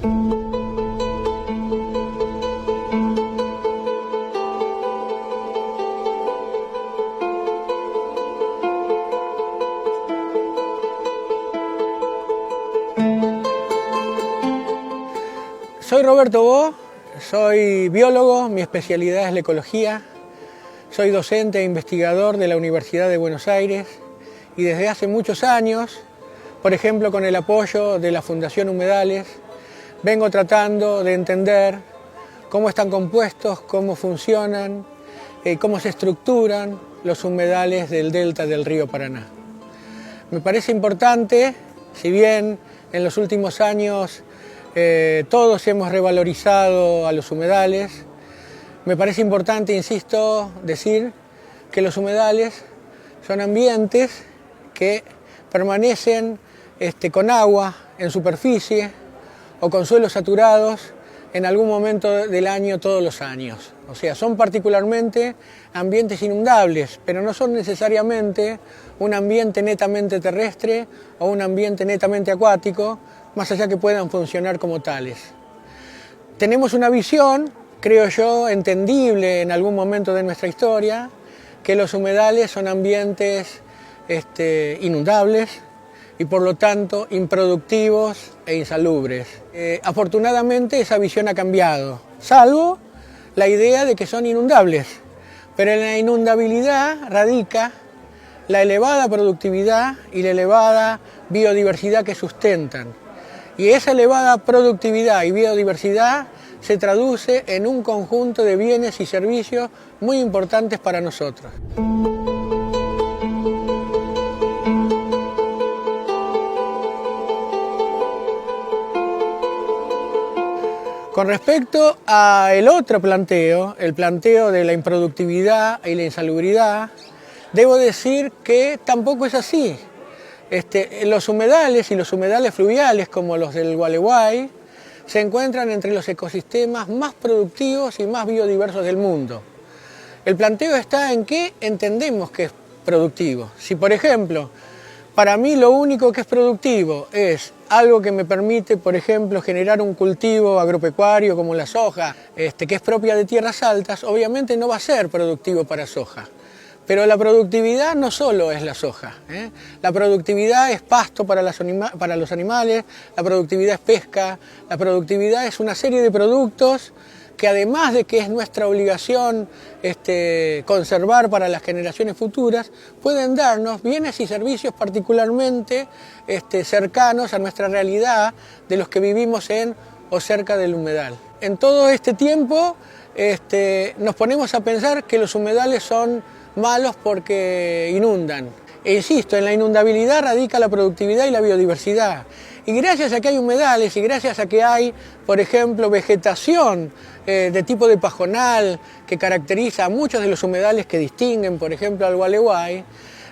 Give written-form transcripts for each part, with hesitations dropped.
Soy Roberto Bo, soy biólogo, mi especialidad es la ecología, soy docente e investigador de la Universidad de Buenos Aires y desde hace muchos años, por ejemplo con el apoyo de la Fundación Humedales, vengo tratando de entender cómo están compuestos, cómo funcionan, cómo se estructuran los humedales del delta del río Paraná. Me parece importante, si bien en los últimos años todos hemos revalorizado a los humedales, me parece importante, insisto, decir que los humedales son ambientes que permanecen con agua en superficie o con suelos saturados en algún momento del año todos los años. O sea, son particularmente ambientes inundables, pero no son necesariamente un ambiente netamente terrestre o un ambiente netamente acuático, más allá que puedan funcionar como tales. Tenemos una visión, creo yo, entendible en algún momento de nuestra historia, que los humedales son ambientes inundables y por lo tanto improductivos e insalubres. Afortunadamente esa visión ha cambiado, salvo la idea de que son inundables, pero en la inundabilidad radica la elevada productividad y la elevada biodiversidad que sustentan. Y esa elevada productividad y biodiversidad se traduce en un conjunto de bienes y servicios muy importantes para nosotros. Con respecto al otro planteo, el planteo de la improductividad y la insalubridad, debo decir que tampoco es así. Los humedales y los humedales fluviales, como los del Gualeguay, se encuentran entre los ecosistemas más productivos y más biodiversos del mundo. El planteo está en qué entendemos que es productivo. Si, por ejemplo, para mí lo único que es productivo es algo que me permite, por ejemplo, generar un cultivo agropecuario como la soja, que es propia de tierras altas, obviamente no va a ser productivo para soja. Pero la productividad no solo es la soja, La productividad es pasto para los animales, la productividad es pesca, la productividad es una serie de productos que además de que es nuestra obligación conservar para las generaciones futuras, pueden darnos bienes y servicios particularmente cercanos a nuestra realidad de los que vivimos en o cerca del humedal. En todo este tiempo nos ponemos a pensar que los humedales son malos porque inundan. E insisto, en la inundabilidad radica la productividad y la biodiversidad. Y gracias a que hay humedales y gracias a que hay, por ejemplo, vegetación de tipo de pajonal que caracteriza a muchos de los humedales que distinguen, por ejemplo, al Gualeguay,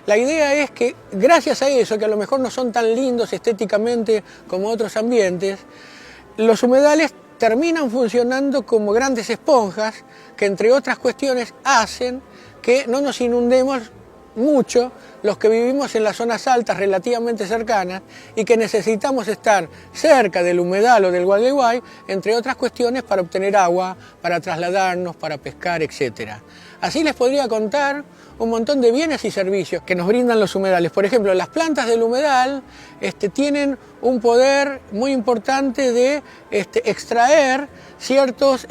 la idea es que gracias a eso, que a lo mejor no son tan lindos estéticamente como otros ambientes, los humedales terminan funcionando como grandes esponjas que, entre otras cuestiones, hacen que no nos inundemos mucho los que vivimos en las zonas altas relativamente cercanas y que necesitamos estar cerca del humedal o del Gualeguay, entre otras cuestiones, para obtener agua, para trasladarnos, para pescar, etc. Así les podría contar un montón de bienes y servicios que nos brindan los humedales. Por ejemplo, las plantas del humedal tienen un poder muy importante de extraer ciertos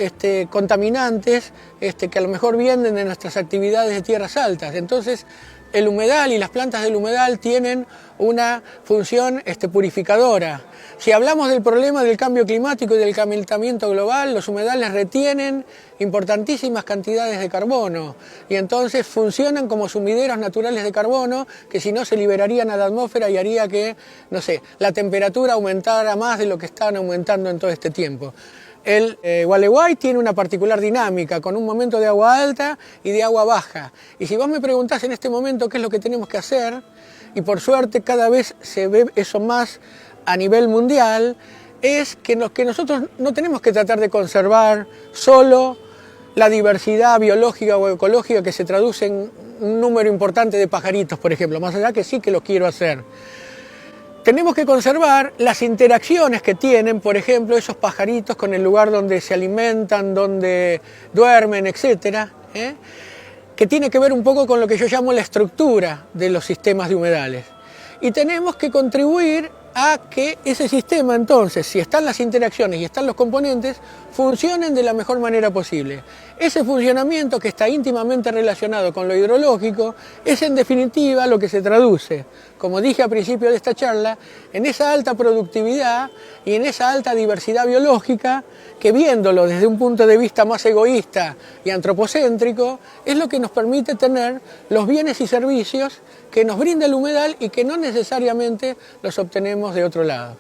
contaminantes que a lo mejor vienen de nuestras actividades de tierras altas. Entonces, el humedal y las plantas del humedal tienen una función purificadora. Si hablamos del problema del cambio climático y del calentamiento global, los humedales retienen importantísimas cantidades de carbono y entonces funcionan como sumideros naturales de carbono que si no se liberarían a la atmósfera y haría que, no sé, la temperatura aumentara más de lo que están aumentando en todo este tiempo. El Gualeguay tiene una particular dinámica, con un momento de agua alta y de agua baja. Y si vos me preguntás en este momento qué es lo que tenemos que hacer, y por suerte cada vez se ve eso más a nivel mundial, es que nosotros no tenemos que tratar de conservar solo la diversidad biológica o ecológica que se traduce en un número importante de pajaritos, por ejemplo, más allá que sí que lo quiero hacer. Tenemos que conservar las interacciones que tienen, por ejemplo, esos pajaritos con el lugar donde se alimentan, donde duermen, etcétera, que tiene que ver un poco con lo que yo llamo la estructura de los sistemas de humedales. Y tenemos que contribuir a que ese sistema, entonces, si están las interacciones y están los componentes, funcionen de la mejor manera posible. Ese funcionamiento, que está íntimamente relacionado con lo hidrológico, es en definitiva lo que se traduce, como dije al principio de esta charla, en esa alta productividad y en esa alta diversidad biológica que, viéndolo desde un punto de vista más egoísta y antropocéntrico, es lo que nos permite tener los bienes y servicios que nos brinda el humedal y que no necesariamente los obtenemos de otro lado.